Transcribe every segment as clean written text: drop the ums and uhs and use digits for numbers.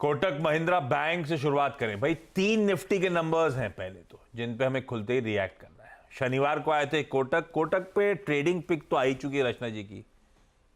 Kotak Mahindra bank से शुरुआत करें भाई। 3 निफ्टी के नंबर्स हैं पहले तो, जिन पे हमें खुलते ही रिएक्ट करना है। शनिवार को आए थे कोटक पे ट्रेडिंग पिक तो आ ही चुकी है रचना जी की,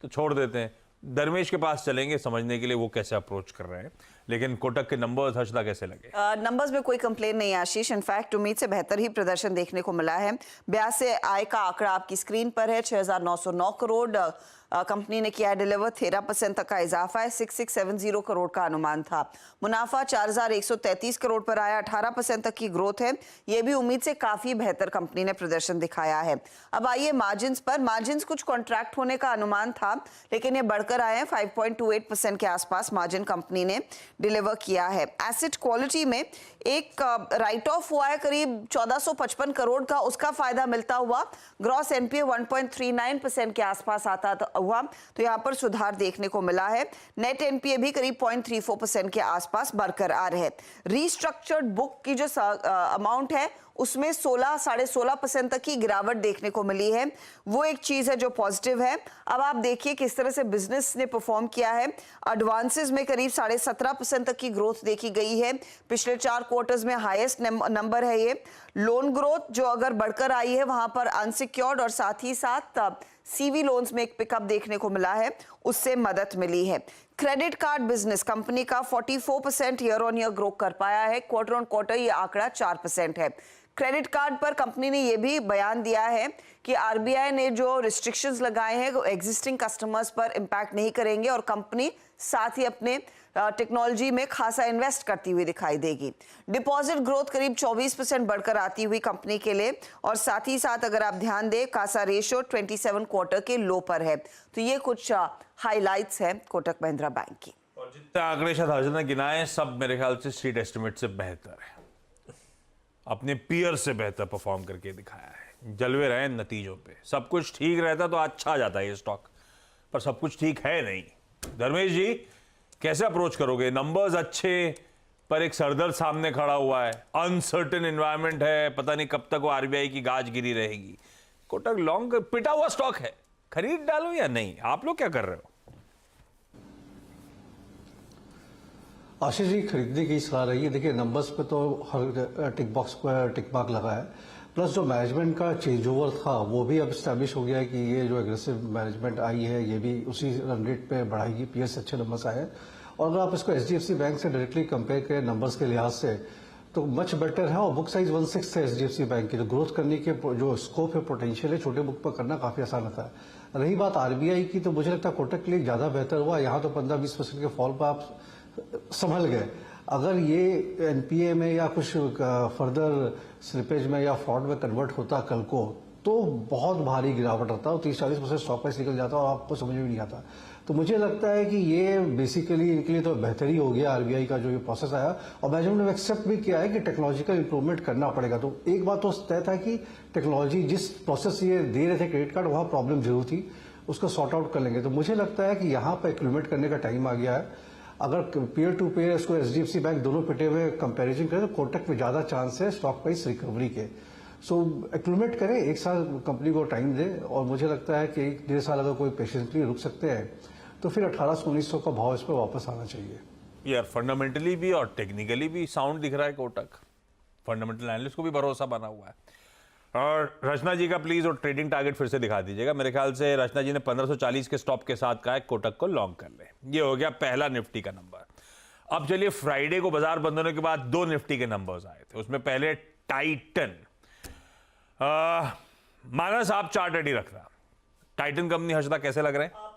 तो छोड़ देते हैं। धर्मेश के पास चलेंगे समझने के लिए वो कैसे अप्रोच कर रहे हैं। लेकिन कोटक के नंबर्स हर्षदा कैसे लगे? नंबर्स में कोई कंप्लेन नहीं आशीष, इनफैक्ट उम्मीद से बेहतर ही प्रदर्शन देखने को मिला है। ब्याज से आय का आंकड़ा आपकी स्क्रीन पर है, 6,909 करोड़ कंपनी ने किया डिलीवर, 13% तक का इजाफा है, 6,670 करोड़ का अनुमान था। मुनाफा 4,133 करोड़ पर आया, 18% तक की ग्रोथ है। ये भी उम्मीद से काफी बेहतर कंपनी ने प्रदर्शन दिखाया है। अब आइए मार्जिन्स पर। मार्जिन्स कुछ कॉन्ट्रैक्ट होने का अनुमान था, लेकिन ये बढ़कर आए हैं। 5.28% के आसपास मार्जिन कंपनी ने डिलीवर किया है। एसेट क्वालिटी में एक राइट ऑफ हुआ है करीब 1455 करोड़ का, उसका फायदा मिलता हुआ ग्रॉस एनपीए 1.39% के आसपास आता हुआ, तो यहां पर सुधार देखने को मिला है। नेट एनपीए भी करीब 0.34% के आसपास बरकरार है। रीस्ट्रक्चर्ड बुक की जो अमाउंट है उसमें 16.5% तक की गिरावट देखने को मिली है, वो एक चीज है जो पॉजिटिव है। अब आप देखिए किस तरह से बिजनेस ने परफॉर्म किया है। एडवांसेस में करीब 17.5% तक की ग्रोथ देखी गई है, पिछले 4 क्वार्टर्स में हाईएस्ट नंबर है ये। लोन ग्रोथ जो अगर बढ़कर आई है, वहां पर अनसिक्योर्ड और साथ ही साथ सीवी लोन्स में एक पिकअप देखने को मिला है, उससे मदद मिली है। क्रेडिट कार्ड बिजनेस कंपनी का 44% ईयर ऑन ईयर ग्रो कर पाया है, क्वार्टर ऑन क्वार्टर ये आंकड़ा 4% है। क्रेडिट कार्ड पर कंपनी ने यह भी बयान दिया है कि आरबीआई ने जो रिस्ट्रिक्शंस लगाए हैं वो एग्जिस्टिंग कस्टमर्स पर इंपैक्ट नहीं करेंगे और कंपनी साथ ही अपने टेक्नोलॉजी में खासा इन्वेस्ट करती हुई दिखाई देगी। डिपॉजिट ग्रोथ करीब 24% बढ़कर आती हुई कंपनी के लिए, और साथ ही साथ अगर आप ध्यान दें कासा रेशियो 27 क्वार्टर के लो पर है। तो ये कुछ हाइलाइट्स हैं कोटक महिंद्रा बैंक की। और जितने आंकड़े शायद हर्षदा ने गिनाए सब मेरे ख्याल से स्ट्रीट एस्टिमेट से बेहतर है, अपने पीयर से बेहतर परफॉर्म करके दिखाया है। जलवे रहे नतीजों पे, सब कुछ ठीक रहता तो अच्छा जाता है ये स्टॉक, पर सब कुछ ठीक है नहीं। धर्मेश जी कैसे अप्रोच करोगे? नंबर्स अच्छे पर एक सरदर्द सामने खड़ा हुआ है, अनसर्टेन एनवायरनमेंट है, पता नहीं कब तक वो आरबीआई की गाज गिरी रहेगी। कोटक लॉन्ग पिटा हुआ स्टॉक है, खरीद डालो या नहीं? आप लोग क्या कर रहे हो? आशीष जी, खरीदने की सलाह रही है। देखिए नंबर्स पे तो हर टिक बॉक्स पर टिक मार्क लगा है, प्लस जो मैनेजमेंट का चेंज ओवर था वो भी अब स्टैब्लिश हो गया है कि ये जो एग्रेसिव मैनेजमेंट आई है ये भी उसी रन रेट पे बढ़ाएगी। पीएस अच्छे नंबर्स आए हैं, और अगर आप इसको एचडीएफसी बैंक से डायरेक्टली कंपेयर करें नंबर्स के लिहाज से तो मच बेटर है। और बुक साइज 1/6 है एचडीएफसी बैंक की, तो ग्रोथ करने के जो स्कोप है, पोटेंशियल है, छोटे बुक पर करना काफी आसान होता है। रही बात आरबीआई की, तो मुझे लगता है कोटक के लिए ज्यादा बेहतर हुआ। यहाँ तो 15-20% के फॉल पर आप संभल गए। अगर ये एनपीए में या कुछ फर्दर स्लिपेज में या फ्रॉड में कन्वर्ट होता कल को, तो बहुत भारी गिरावट आता और 30-40% स्टॉक प्राइस निकल जाता और आपको समझ में नहीं आता। तो मुझे लगता है कि ये बेसिकली इनके लिए तो बेहतरी हो गया आरबीआई का जो ये प्रोसेस आया, और मैनेजमेंट ने एक्सेप्ट भी किया है कि टेक्नोलॉजिकल इंप्रूवमेंट करना पड़ेगा। तो एक बात तो तय था कि टेक्नोलॉजी जिस प्रोसेस ये दे रहे थे क्रेडिट कार्ड, वहां प्रॉब्लम जरूर थी, उसको सॉर्ट आउट कर लेंगे। तो मुझे लगता है कि यहाँ पर इम्प्लीमेंट करने का टाइम आ गया है। अगर पेयर टू पेयर इसको एचडीएफसी बैंक दोनों पिटे हुए कंपैरिजन करें तो कोटक में ज्यादा चांस है स्टॉक प्राइस रिकवरी के। सो एक्लूमेट करें, एक साल कंपनी को टाइम दे, और मुझे लगता है कि 1-1.5 साल अगर कोई पेशेंटली रुक सकते हैं तो फिर 1800-1900 का भाव इस पर वापस आना चाहिए। यार फंडामेंटली भी और टेक्निकली भी साउंड दिख रहा है कोटक, फंडामेंटल एनालिस्ट को भी भरोसा बना हुआ है। और रचना जी का प्लीज और ट्रेडिंग टारगेट फिर से दिखा दीजिएगा। मेरे ख्याल से रचना जी ने 1540 के स्टॉप के साथ कहा है कोटक को लॉन्ग कर ले। ये हो गया पहला निफ्टी का नंबर। अब चलिए फ्राइडे को बाजार बंद होने के बाद 2 निफ्टी के नंबर्स आए थे, उसमें पहले टाइटन। मानस आप चार्ट रेडी रखना, टाइटन कंपनी हर्षदा कैसे लग रहे हैं?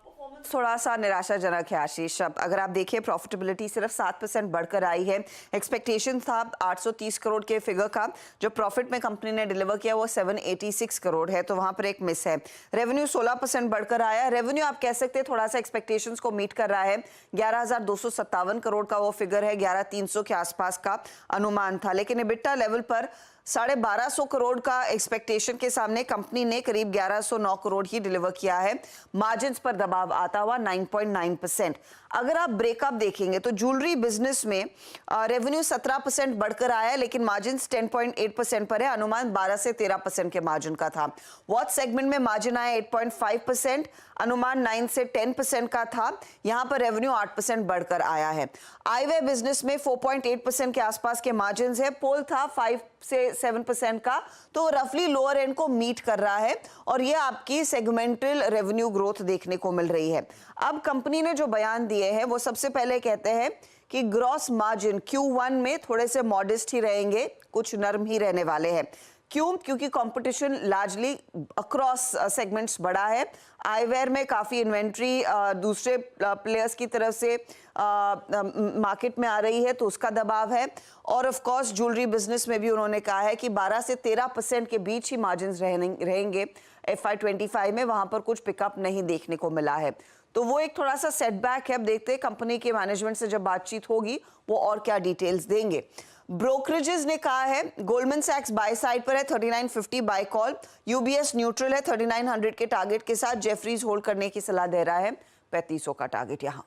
थोड़ा सा निराशाजनक है आशीष। अगर आप देखिए प्रॉफिटेबिलिटी सिर्फ 7% बढ़कर आई है। एक्सपेक्टेशन था 830 करोड़ के फिगर का, जो प्रॉफिट में कंपनी ने डिलीवर किया वो 786 करोड़ है, तो वहां पर एक मिस है। रेवेन्यू 16% बढ़कर आया। रेवेन्यू आप कह सकते हैं थोड़ा सा एक्सपेक्टेशंस को मीट कर रहा है, 11,257 करोड़ का वो फिगर है, 11,300 के आसपास का अनुमान था। लेकिन एबिटा लेवल पर 1250 करोड़ का एक्सपेक्टेशन के सामने कंपनी ने करीब 1109 करोड़ ही डिलीवर किया है। मार्जिन्स पर दबाव आता हुआ 9.9%। अगर आप ब्रेकअप देखेंगे तो ज्वेलरी बिजनेस में रेवेन्यू 17% बढ़कर आया है, लेकिन मार्जिन्स 10.8% पर है। अनुमान 12 से 13% के मार्जिन का था। वॉच सेगमेंट में मार्जिन आया 8.5%। अनुमान 9 से 10% का था, यहां पर रेवेन्यू 8% बढ़कर आया है। आईवेयर बिजनेस में 4.8% के आसपास के मार्जिन है, पोल था 5 से 7% का, तो रफली लोअर एंड को मीट कर रहा है और ये आपकी सेगमेंटल रेवेन्यू ग्रोथ देखने को मिल रही है। अब कंपनी ने जो बयान दिए हैं वो सबसे पहले कहते हैं कि ग्रॉस मार्जिन Q1 में थोड़े से मॉडेस्ट ही रहेंगे, कुछ नरम ही रहने वाले हैं। क्यों? क्योंकि कंपटीशन लार्जली अक्रॉस सेगमेंट्स बड़ा है। आईवेयर में काफ़ी इन्वेंट्री दूसरे प्लेयर्स की तरफ से मार्केट में आ रही है, तो उसका दबाव है। और ऑफ कोर्स ज्वेलरी बिजनेस में भी उन्होंने कहा है कि 12 से 13% के बीच ही मार्जिन रहेंगे FY25 में, वहां पर कुछ पिकअप नहीं देखने को मिला है, तो वो एक थोड़ा सा सेटबैक है। अब देखते हैं कंपनी के मैनेजमेंट से जब बातचीत होगी वो और क्या डिटेल्स देंगे। ब्रोकरेजेस ने कहा है गोल्डमैन सैक्स बाय साइड पर है 3950 बाय कॉल, यूबीएस न्यूट्रल है 3900 के टारगेट के साथ, जेफरीज होल्ड करने की सलाह दे रहा है 3500 का टारगेट यहां।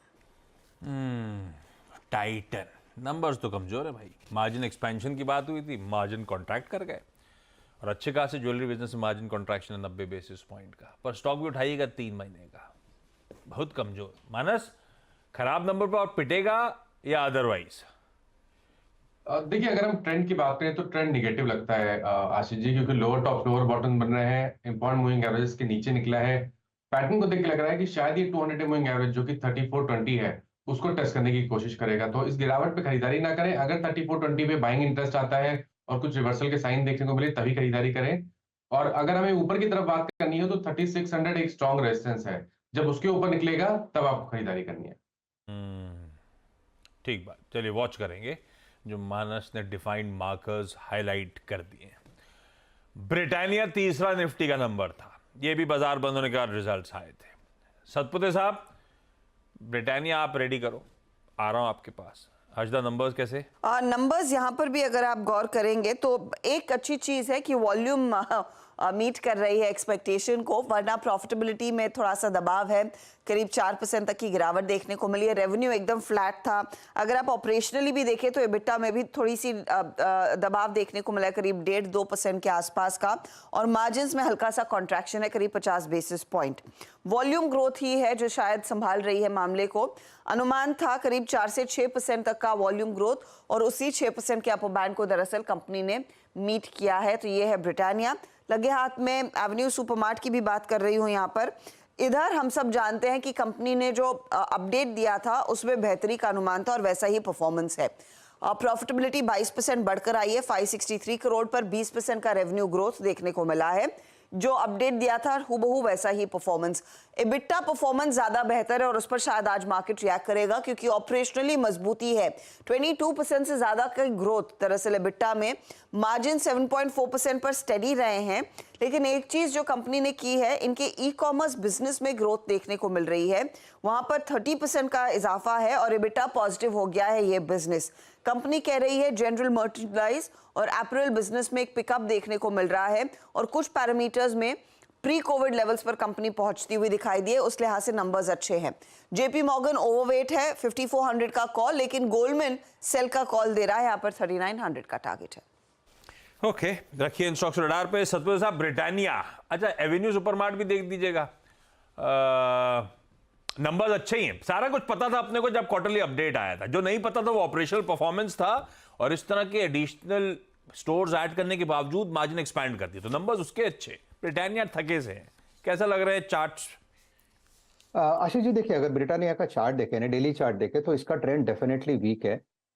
टाइटन नंबर्स तो कमजोर है भाई, मार्जिन एक्सपेंशन की बात हुई थी, मार्जिन कॉन्ट्रैक्ट कर गए और अच्छे खासे ज्वेलरी बिजनेस में मार्जिन कॉन्ट्रैक्शन है 90 बेसिस पॉइंट का, पर स्टॉक भी उठाइएगा 3 महीने का, बहुत कमजोर। मानस खराब नंबर पर और पिटेगा या अदरवाइज? देखिए, अगर हम ट्रेंड की बात करें तो ट्रेंड निगेटिव लगता है आशीष जी, क्योंकि लोअर टॉप लोअर बॉटम बन रहे हैं, इंपॉर्टेंट मूविंग एवरेजेस के नीचे निकला है। पैटर्न को देख के लग रहा है कि शायद ये 200 मूविंग एवरेज जो कि 3420 है उसको टेस्ट करने की कोशिश करेगा, तो इस गिरावट पे खरीदारी ना करें। अगर 3420 पे बाइंग इंटरेस्ट आता है और कुछ रिवर्सल के साइन देखने को मिले तभी खरीदारी करें। और अगर हमें ऊपर की तरफ बात करनी है तो 3600 एक स्ट्रॉन्ग रेजिस्टेंस है, जब उसके ऊपर निकलेगा तब आपको खरीदारी करनी है। ठीक बात, चलिए वॉच करेंगे जो मानस ने डिफाइंड मार्कर्स हाईलाइट कर दिए। ब्रिटानिया तीसरा निफ्टी का नंबर था, ये भी बाजार बंद होने के बाद रिजल्ट्स आए थे। सतपुते साहब, ब्रिटानिया आप रेडी करो, आ रहा हूं आपके पास। हजदा नंबर्स कैसे? नंबर्स यहाँ पर भी अगर आप गौर करेंगे तो एक अच्छी चीज है कि वॉल्यूम मीट कर रही है एक्सपेक्टेशन को, वरना प्रॉफिटेबिलिटी में थोड़ा सा दबाव है, करीब 4% तक की गिरावट देखने को मिली है। रेवेन्यू एकदम फ्लैट था। अगर आप ऑपरेशनली भी देखें तो एबिटा में भी थोड़ी सी दबाव देखने को मिला है, करीब 1.5-2% के आसपास का, और मार्जिन्स में हल्का सा कॉन्ट्रैक्शन है, करीब 50 बेसिस पॉइंट। वॉल्यूम ग्रोथ ही है जो शायद संभाल रही है मामले को। अनुमान था करीब 4 से 6% तक का वॉल्यूम ग्रोथ, और उसी 6% के अपर बैंड को दरअसल कंपनी ने मीट किया है। तो ये है ब्रिटानिया। लगे हाथ में एवेन्यू सुपरमार्ट की भी बात कर रही हूँ यहाँ पर। इधर हम सब जानते हैं कि कंपनी ने जो अपडेट दिया था उसमें बेहतरी का अनुमान था और वैसा ही परफॉर्मेंस है। प्रॉफिटेबिलिटी 22% बढ़कर आई है, 563 करोड़ पर 20% का रेवेन्यू ग्रोथ देखने को मिला है। जो अपडेट दिया था हूबहू वैसा ही परफॉर्मेंस। एबिटा परफॉर्मेंस ज्यादा बेहतर है और उस पर शायद आज मार्केट रिएक्ट करेगा क्योंकि ऑपरेशनली मजबूती है। 22% से ज्यादा का ग्रोथ दरअसल एबिटा में। मार्जिन 7.4% पर स्टेडी रहे हैं, लेकिन एक चीज जो कंपनी ने की है, इनके ई कॉमर्स बिजनेस में ग्रोथ देखने को मिल रही है, वहां पर 30% का इजाफा है और एबिटा पॉजिटिव हो गया है ये बिजनेस। कंपनी कह रही है जनरल मर्चेंडाइज और अपैरल बिजनेस में एक पिकअप देखने को मिल रहा है और कुछ पैरामीटर्स में प्री कोविड लेवल्स पर कंपनी पहुंचती हुई दिखाई दी है, उस लिहाज से नंबर्स अच्छे हैं। जेपी मॉर्गन ओवरवेट है, 5400 का कॉल, लेकिन गोल्डमैन सेल का कॉल दे रहा है, यहाँ पर 3900 का टारगेट है। ओके, रखिए इन स्टॉक्स रडार पे। सतपुर साहब, ब्रिटानिया, अच्छा एवेन्यू सुपरमार्ट भी देख दीजिएगा। नंबर्स अच्छे ही हैं, सारा कुछ पता था अपने को जब क्वार्टरली अपडेट आया था। जो नहीं पता था वो ऑपरेशनल परफॉर्मेंस था और इस तरह के एडिशनल स्टोर्स ऐड करने के बावजूद मार्जिन एक्सपैंड करती है, तो नंबर्स उसके अच्छे। ब्रिटानिया थके से हैं, कैसा लग रहा है चार्ट्स? आशीष जी, देखिए अगर ब्रिटानिया का चार्ट देखें ना, डेली चार्ट देखें, तो इसका ट्रेंड डेफिनेटली वीक है।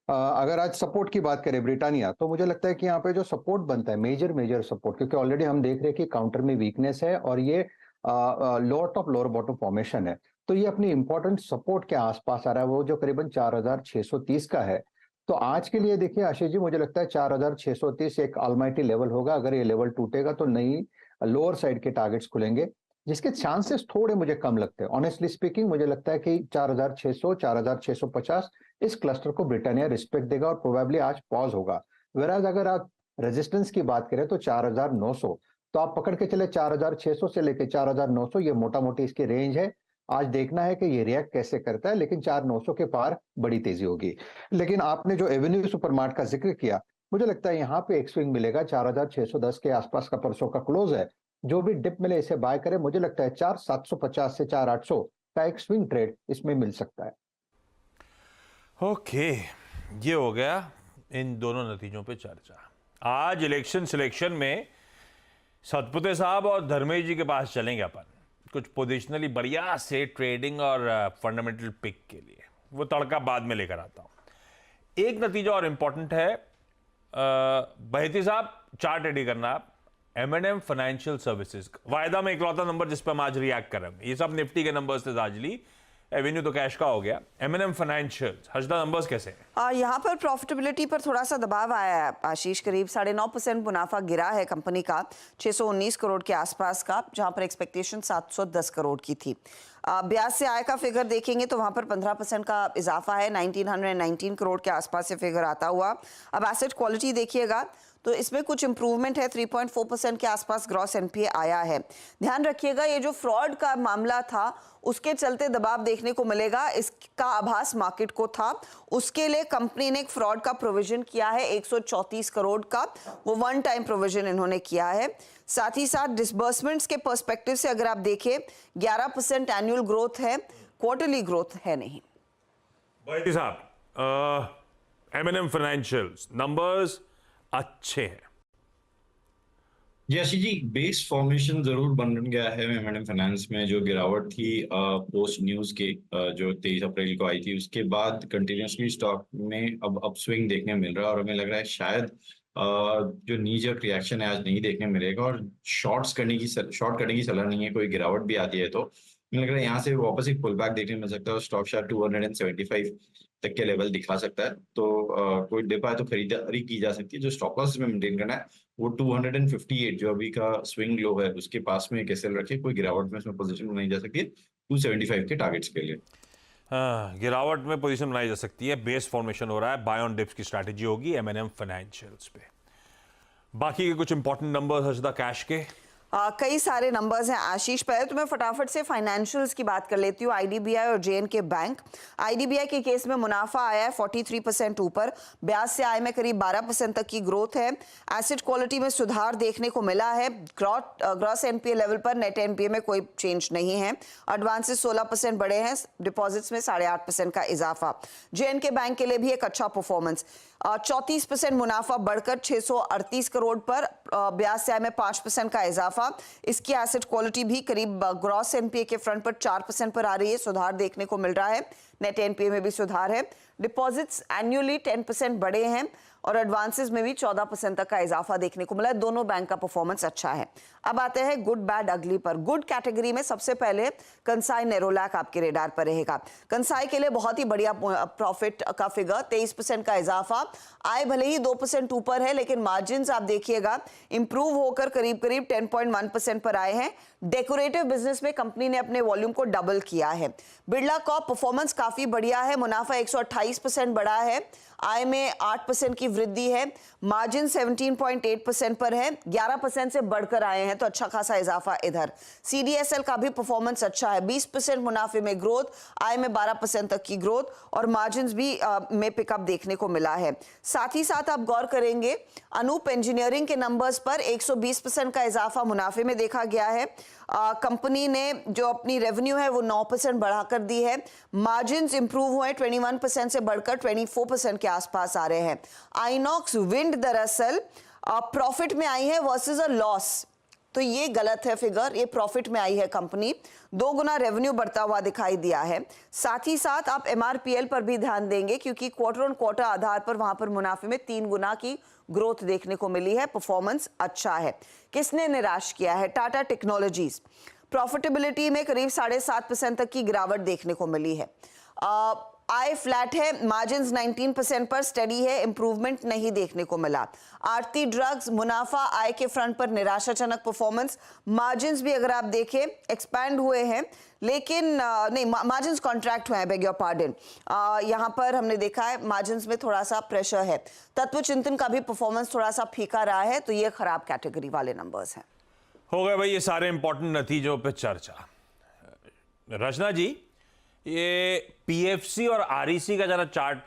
अगर आज सपोर्ट की बात करें ब्रिटानिया, तो मुझे लगता है कि यहाँ पे जो सपोर्ट बनता है, मेजर सपोर्ट, क्योंकि ऑलरेडी हम देख रहे हैं कि काउंटर में वीकनेस है और ये lower top lower bottom formation है, तो ये अपनी इंपॉर्टेंट सपोर्ट के आसपास आ रहा है, वो जो करीबन 4630 का है। तो आज के लिए देखिए आशीष जी, मुझे लगता है 4630 एक ऑलमाइटी लेवल होगा। अगर ये लेवल टूटेगा तो नई लोअर साइड के टारगेट्स खुलेंगे, जिसके चांसेस थोड़े मुझे कम लगते हैं। ऑनेस्टली स्पीकिंग, मुझे लगता है कि 4600 4650 इस क्लस्टर को ब्रिटानिया रिस्पेक्ट देगा और प्रोबेबली आज पॉज होगा। वेराज अगर आप रेजिस्टेंस की बात करें तो 4900, तो आप पकड़ के चले 4600 से लेकर 4900, ये मोटा मोटी इसकी रेंज है। आज देखना है कि ये रिएक्ट कैसे करता है, लेकिन 4900 के पार बड़ी तेजी होगी। लेकिन आपने जो एवेन्यू सुपरमार्ट का जिक्र किया, मुझे लगता है यहाँ पे एक स्विंग मिलेगा। 4610 के आसपास का परसों का क्लोज है, जो भी डिप मिले इसे बाय करें। मुझे लगता है 4750 से 4800 का एक स्विंग ट्रेड इसमें मिल सकता है। ओके, ये हो गया इन दोनों नतीजों पे चर्चा। आज इलेक्शन सिलेक्शन में सतपुते साहब और धर्मेश जी के पास चलेंगे अपन कुछ पोजिशनली बढ़िया से ट्रेडिंग और फंडामेंटल पिक के लिए। वो तड़का बाद में लेकर आता हूं। एक नतीजा और इंपॉर्टेंट है, बहती साहब चार्ट रेडी करना आप। M&M फाइनेंशियल सर्विसेज वायदा में इकलौता नंबर जिस पर हम आज रिएक्ट करेंगे। ये सब निफ्टी के नंबर्स थे आजली, एवेन्यू तो कैश का हो गया। M&M फाइनेंशियल, हर्षदा नंबर्स कैसे हैं? यहाँ पर प्रॉफिटेबिलिटी पर थोड़ा सा दबाव आया है आशीष, करीब 9.5% मुनाफा गिरा है कंपनी का 619 करोड़ के आसपास का, जहां पर एक्सपेक्टेशन 710 करोड़ की थी। ब्याज से आय का फिगर देखेंगे तो वहां पर 15% का इजाफा है, 1919 करोड़ के आसपास से फिगर आता हुआ। अब एसेट क्वालिटी देखिएगा तो इसमें कुछ इंप्रूवमेंट है, 3.4% के आसपास ग्रॉस एनपीए आया है। ध्यान रखिएगा ये जो फ्रॉड का मामला था उसके चलते दबाव देखने को मिलेगा, इसका आभास मार्केट को था। उसके लिए कंपनी ने एक फ्रॉड का प्रोविजन किया है 134 करोड़ का, वो वन टाइम प्रोविजन इन्होंने किया है। साथ ही साथ डिसबर्समेंट्स के पर्सपेक्टिव से अगर आप देखें 11% एनुअल ग्रोथ है, क्वार्टरली ग्रोथ है नहीं। बहती साहब, M&M फाइनेंशियल नंबर्स अच्छे हैं। जी आशीष जी, बेस फॉर्मेशन जरूर बन गया है M&M फाइनेंस में। जो गिरावट थी पोस्ट न्यूज के जो 23 अप्रैल को आई थी, उसके बाद कंटिन्यूसली स्टॉक में अब अपस्विंग देखने मिल रहा है। और हमें लग रहा है शायद जो नी जर्क रिएक्शन है आज नहीं देखने मिलेगा, और शॉर्ट करने की सलाह नहीं है। कोई गिरावट भी आती है तो मुझे लग रहा है यहाँ से वापस एक पुल बैक देखने मिल सकता है, और स्टॉक शायद 275 तक के लेवल दिखा सकता है। तो कोई डिप आए तो खरीदारी की जा सकती है। जो स्टॉप लॉस में मेंटेन करना है वो 258 जो अभी का स्विंग लो है उसके पास में एक एसएल रखे। कोई गिरावट में इसमें पोजीशन बनाई जा सकती है 275 के टारगेट्स के लिए। गिरावट में पोजीशन बनाई जा सकती है, बेस फॉर्मेशन हो रहा है, बाय ऑन डिप्स की स्ट्रैटेजी होगी M&M फाइनेंशियल्स पे। बाकी के कुछ इंपॉर्टेंट नंबर्स हर्षदा कैश के कई सारे नंबर्स हैं आशीष। पहले तो मैं फटाफट से फाइनेंशियल्स की बात कर लेती हूँ। आईडीबीआई और JNK बैंक। आईडीबीआई के केस में मुनाफा आया है 43% ऊपर, ब्याज से आय में करीब 12% तक की ग्रोथ है। एसेट क्वालिटी में सुधार देखने को मिला है। ग्रॉस एनपीए लेवल पर नेट एनपीए में कोई चेंज नहीं है। एडवांसेस 16% बढ़े हैं, डिपॉजिट्स में 8.5% का इजाफा। JNK बैंक के लिए भी एक अच्छा परफॉर्मेंस, 34% मुनाफा बढ़कर 638 करोड़ पर, ब्याज से आय में 5% का इजाफा। इसकी एसेट क्वालिटी भी करीब ग्रॉस एनपीए के फ्रंट पर 4% पर आ रही है, सुधार देखने को मिल रहा है। नेट एनपीए में भी सुधार है। डिपॉजिट्स एनुअली 10% बढ़े हैं और एडवांसेस में भी 14% तक का इजाफा देखने को मिला है। दोनों बैंक का परफॉर्मेंस अच्छा है। अब आते हैं गुड बैड अगली पर। गुड कैटेगरी में सबसे पहले कंसाई नेरोलैक आपके रेडार पर रहेगा। कंसाई के लिए बहुत ही बढ़िया प्रॉफिट का फिगर, 23% का इजाफा। आय भले ही 2% ऊपर है, लेकिन मार्जिन आप देखिएगा इंप्रूव होकर करीब करीब 10.1% पर आए हैं। डेकोरेटिव बिजनेस में कंपनी ने अपने वॉल्यूम को डबल किया है। बिरला कॉर्प परफॉर्मेंस काफी बढ़िया है, मुनाफा 128% बढ़ा है, आय में 8% की वृद्धि है, मार्जिन 17.8% पर है, 11% से बढ़कर आए हैं, तो अच्छा खासा इजाफा इधर। CDSL का भी परफॉर्मेंस अच्छा है, 20% मुनाफे में ग्रोथ, आय में 12% तक की ग्रोथ और मार्जिन भी में पिकअप देखने को मिला है। साथ ही साथ आप गौर करेंगे अनूप इंजीनियरिंग के नंबर्स पर 120% का इजाफा मुनाफे में देखा गया है। कंपनी ने जो अपनी रेवेन्यू है वो 9% बढ़ा कर दी है। मार्जिन इंप्रूव हुए, 21% से बढ़कर 24% के आसपास आ रहे हैं। आइनॉक्स विंड दरअसल प्रॉफिट में आई है वर्सेस अ लॉस, तो ये गलत है फिगर। ये प्रॉफिट में आई है कंपनी, 2 गुना रेवेन्यू बढ़ता हुआ दिखाई दिया है। साथ ही साथ आप MRPL पर भी ध्यान देंगे, क्योंकि क्वार्टर ऑन क्वार्टर आधार पर वहां पर मुनाफे में 3 गुना की ग्रोथ देखने को मिली है। परफॉर्मेंस अच्छा है। किसने निराश किया है? टाटा टेक्नोलॉजीज। प्रॉफिटेबिलिटी में करीब 7.5% तक की गिरावट देखने को मिली है। आय फ्लैट है, मार्जिन 19% पर स्टडी है, इंप्रूवमेंट नहीं देखने को मिला। आरती ड्रग्स मुनाफा आय के फ्रंट पर निराशाजनक परफॉर्मेंस। मार्जिन भी अगर आप देखें एक्सपैंड हुए हैं, लेकिन नहीं, मार्जिन कॉन्ट्रैक्ट हुए हैं, बेग योर पार्डन। यहाँ पर हमने देखा है मार्जिन में थोड़ा सा प्रेशर है। तत्व चिंतन का भी परफॉर्मेंस थोड़ा सा फीका रहा है, तो ये खराब कैटेगरी वाले नंबर्स हैं। हो गए भाई ये सारे इंपॉर्टेंट नतीजों पे चर्चा। रचना जी, ये PFC और REC का जरा चार्ट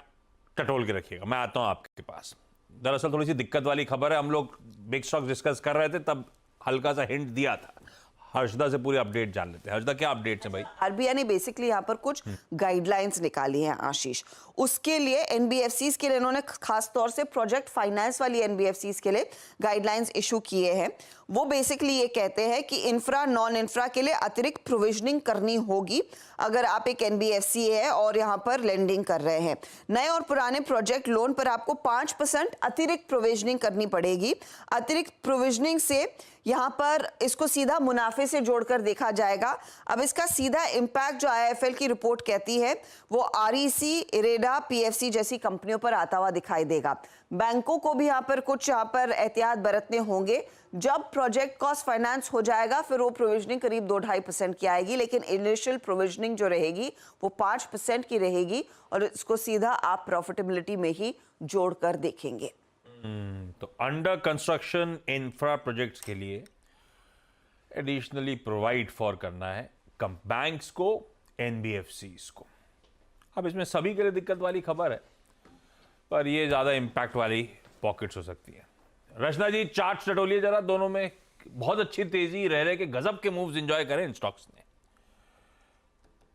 टटोल के रखिएगा, मैं आता हूं आपके पास। दरअसल थोड़ी सी दिक्कत वाली खबर है, हम लोग बिग स्टॉक डिस्कस कर रहे थे तब हल्का सा हिंट दिया था। हर्षदा से पूरी अपडेट जान लेते हैं। हर्षदा, क्या अपडेट्स है भाई? आरबीआई ने बेसिकली यहाँ पर कुछ गाइडलाइंस निकाली हैं आशीष। उसके लिए एनबीएफसीज के लिए इन्होंने खास तौर से प्रोजेक्ट फाइनेंस वाली एनबीएफसीज के लिए गाइडलाइंस इशू किए हैं। वो बेसिकली ये कहते हैं कि इंफ्रा नॉन इंफ्रा के लिए अतिरिक्त प्रोविजनिंग करनी होगी अगर आप एक एनबीएफसी है और यहाँ पर लेंडिंग कर रहे हैं। नए और पुराने प्रोजेक्ट लोन पर आपको 5% अतिरिक्त प्रोविजनिंग करनी पड़ेगी। अतिरिक्त प्रोविजनिंग से यहाँ पर इसको सीधा मुनाफे से जोड़कर देखा जाएगा। अब इसका सीधा इम्पैक्ट जो आईएफएल की रिपोर्ट कहती है वो आरईसी, इरेडा, पीएफसी जैसी कंपनियों पर आता हुआ दिखाई देगा। बैंकों को भी यहाँ पर कुछ एहतियात बरतने होंगे। जब प्रोजेक्ट कॉस्ट फाइनेंस हो जाएगा फिर वो प्रोविजनिंग करीब 2-2.5% की आएगी, लेकिन इनिशियल प्रोविजनिंग जो रहेगी वो 5% की रहेगी और इसको सीधा आप प्रॉफिटेबिलिटी में ही जोड़कर देखेंगे। तो अंडर कंस्ट्रक्शन इंफ्रा प्रोजेक्ट्स के लिए एडिशनली प्रोवाइड फॉर करना है बैंक्स को, एनबीएफसीज को। अब इसमें सभी के लिए दिक्कत वाली खबर है, पर ये ज्यादा इंपैक्ट वाली पॉकेट्स हो सकती है। रचना जी, चार्ट्स टटोलिए जरा, दोनों में बहुत अच्छी तेजी रह रहे कि गजब के मूव्स एंजॉय करें इन स्टॉक्स ने।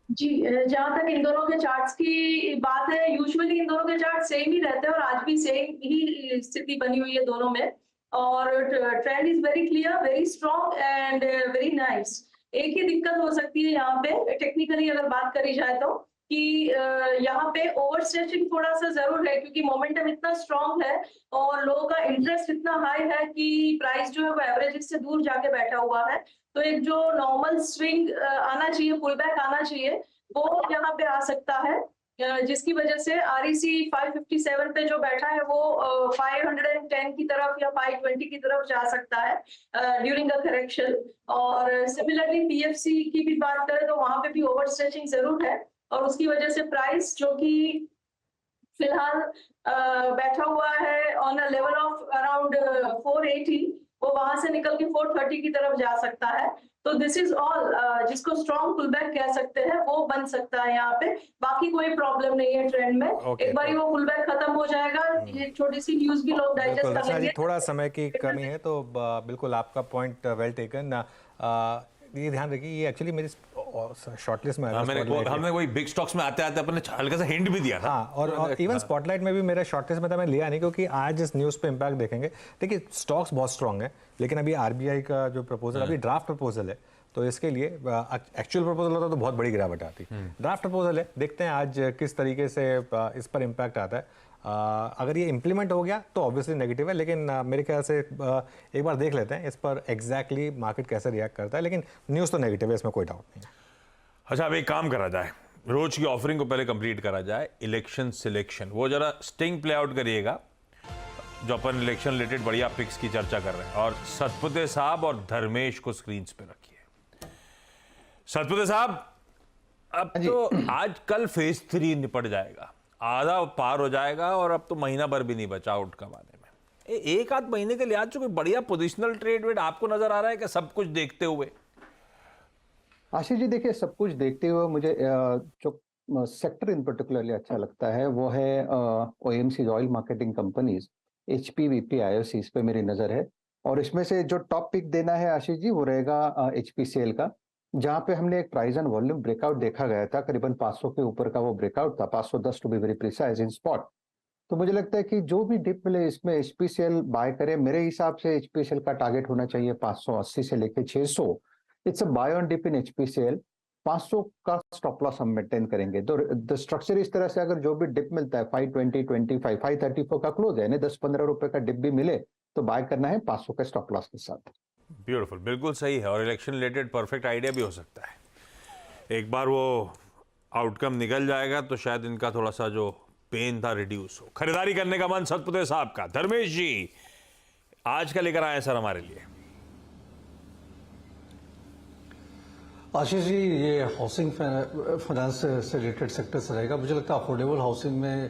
जी, जहां तक इन दोनों के चार्ट्स की बात है, यूजुअली इन दोनों के चार्ट सेम ही रहते हैं और आज भी सेम ही स्थिति बनी हुई है दोनों में। और trend is very clear, very strong and very nice. एक ही दिक्कत हो सकती है यहाँ पे टेक्निकली अगर बात करी जाए तो, कि यहाँ पे ओवर स्ट्रेचिंग थोड़ा सा जरूर है, क्योंकि मोमेंटम इतना स्ट्रॉन्ग है और लोगों का इंटरेस्ट इतना हाई है कि प्राइस जो है वो एवरेज से दूर जाके बैठा हुआ है। तो एक जो नॉर्मल स्विंग आना चाहिए, पुल बैक आना चाहिए, वो यहाँ पे आ सकता है, जिसकी वजह से आरईसी 557 पे जो बैठा है वो 510 की तरफ या 520 की तरफ जा सकता है ड्यूरिंग अ करेक्शन। और सिमिलरली पीएफसी की भी बात करें तो वहां पे भी ओवर स्ट्रेचिंग जरूर है और उसकी वजह से प्राइस जो कि फिलहाल बैठा हुआ है on a level of around 480, वो वहां से निकल के 430 की तरफ जा सकता है। तो दिस इज ऑल, जिसको स्ट्रॉन्ग पुलबैक कह सकते हैं वो बन सकता है यहाँ पे। बाकी कोई प्रॉब्लम नहीं है ट्रेंड में। एक बार वो पुलबैक खत्म हो जाएगा, ये छोटी सी न्यूज भी लोग डाइजेस्ट कर रचना जी, लेंगे। थोड़ा समय की कमी है तो बिल्कुल आपका पॉइंट वेल टेकन। ये ध्यान रखिए, ये एक्चुअली मेरी शॉर्टलिस्ट में हमने वही बिग स्टॉक्स में आते आते अपने हल्का सा हिंट भी दिया था। हाँ, और इवन स्पॉटलाइट में भी मेरा शॉर्टलिस्ट में था, मैं लिया नहीं क्योंकि आज इस न्यूज़ पे इम्पैक्ट देखेंगे। देखिए, स्टॉक्स बहुत स्ट्रांग है, लेकिन अभी आरबीआई का जो प्रपोजल, अभी ड्राफ्ट प्रपोजल है, तो इसके लिए एक्चुअल प्रपोजल होता तो बहुत बड़ी गिरावट आती। ड्राफ्ट प्रपोजल है, देखते हैं आज किस तरीके से इस पर इम्पैक्ट आता है। अगर ये इम्प्लीमेंट हो गया तो ऑब्वियसली नेगेटिव है, लेकिन मेरे ख्याल से एक बार देख लेते हैं इस पर एग्जैक्टली मार्केट कैसे रिएक्ट करता है, लेकिन न्यूज़ तो नेगेटिव है, इसमें कोई डाउट नहीं है। अच्छा, अब एक काम करा जाए, रोज की ऑफरिंग को पहले कंप्लीट करा जाए। इलेक्शन सिलेक्शन, वो जरा स्टिंग प्ले आउट करिएगा, जो अपन इलेक्शन रिलेटेड बढ़िया पिक्स की चर्चा कर रहे हैं। और सतपुते साहब और धर्मेश को स्क्रीन पे रखिए। सतपुते साहब, अब तो आज कल फेज 3 निपट जाएगा, आधा पार हो जाएगा और अब तो महीना भर भी नहीं बचा आउट कमाने में। एक आध महीने के लिहाज से कोई बढ़िया पोजिशनल ट्रेड वेड आपको नजर आ रहा है कि सब कुछ देखते हुए? आशीष जी, देखिए, सब कुछ देखते हुए मुझे जो सेक्टर इन पर्टिकुलरली अच्छा लगता है वो है OMC, oil marketing companies, HPVP, IOC, इस पे मेरी नजर है। और इसमें से जो टॉप पिक देना है आशीष जी, वो रहेगा एचपीसीएल का, जहां पे हमने एक प्राइस एंड वॉल्यूम ब्रेकआउट देखा गया था, करीबन 500 के ऊपर का वो ब्रेकआउट था, 510 to be very precise in spot. तो मुझे लगता है कि जो भी डिप मिले इसमें एचपीसीएल बाय करे। मेरे हिसाब से एचपीसीएल का टारगेट होना चाहिए 580 से लेके 600। It's a buy on dip in HPCL. 500 का स्टॉप लॉस हम मेंटेन करेंगे। तो द स्ट्रक्चर इस तरह से, अगर जो भी डिप मिलता है 520, 25, 534 का क्लोज है, यानी 10-15 रुपए का डिप भी मिले तो बाय करना है 500 के स्टॉप लॉस के साथ। ब्यूटीफुल, बिल्कुल सही है, और इलेक्शन रिलेटेड परफेक्ट आइडिया भी हो सकता है। एक बार वो आउटकम निकल जाएगा तो शायद इनका थोड़ा सा जो पेन था रिड्यूस हो। खरीदारी करने का मन सतपुते साहब का। धर्मेश जी, आज का लेकर आए सर हमारे लिए? आशीष जी, ये हाउसिंग फाइनेंस से रिलेटेड सेक्टर से रहेगा। मुझे लगता है अफोर्डेबल हाउसिंग में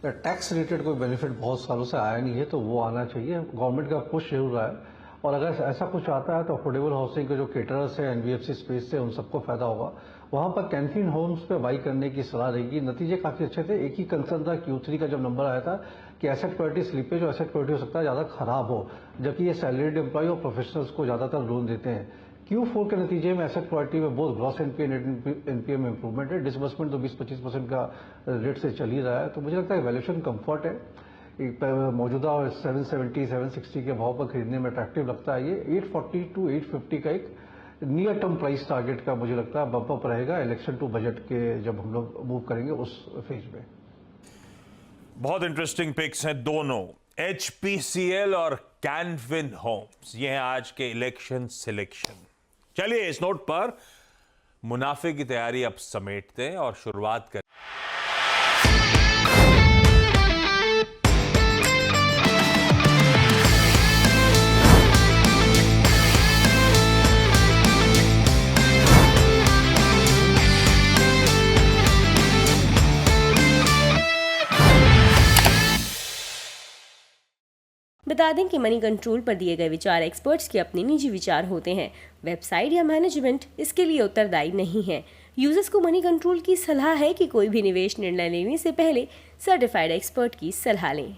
टैक्स रिलेटेड कोई बेनिफिट बहुत सालों से आया नहीं है, तो वो आना चाहिए। गवर्नमेंट का पुश जरूर रहा है, और अगर ऐसा कुछ आता है तो अफोर्डेबल हाउसिंग के जो केटरर्स है एनबीएफसी स्पेस से, उन सबको फायदा होगा। वहां पर कैनफिन होम्स पे बाई करने की सलाह रहेगी। नतीजे काफी अच्छे थे। एक ही कंसर्न था Q3 का जब नंबर आया था कि एसेट क्वालिटी स्लिपेज और एसेट क्वालिटी हो सकता है ज्यादा खराब हो, जबकि ये सैलरीड एम्प्लॉय और प्रोफेशनल्स को ज्यादातर लोन देते हैं। Q4 के नतीजे में एसेट क्वालिटी में बहुत ग्रॉस एनपीए नेट एनपीए में इंप्रूवमेंट है। डिसबर्समेंट तो 20-25% का रेट से चल ही रहा है। तो मुझे लगता है वैल्यूएशन कंफर्ट है। मौजूदा 770-760 के भाव पर खरीदने में अट्रैक्टिव लगता है। ये 840 to 850 का एक नियर टर्म प्राइस टारगेट का मुझे लगता है बम्प अप रहेगा इलेक्शन टू बजट के जब हम लोग मूव करेंगे उस फेज में। बहुत इंटरेस्टिंग पिक्स हैं दोनों, HPCL और कैनफिन होम्स। ये हैं आज के इलेक्शन सिलेक्शन। चलिए इस नोट पर मुनाफे की तैयारी अब समेटते हैं और शुरुआत करें। बता दें कि मनी कंट्रोल पर दिए गए विचार एक्सपर्ट्स के अपने निजी विचार होते हैं। वेबसाइट या मैनेजमेंट इसके लिए उत्तरदायी नहीं है। यूजर्स को मनी कंट्रोल की सलाह है कि कोई भी निवेश निर्णय लेने से पहले सर्टिफाइड एक्सपर्ट की सलाह लें।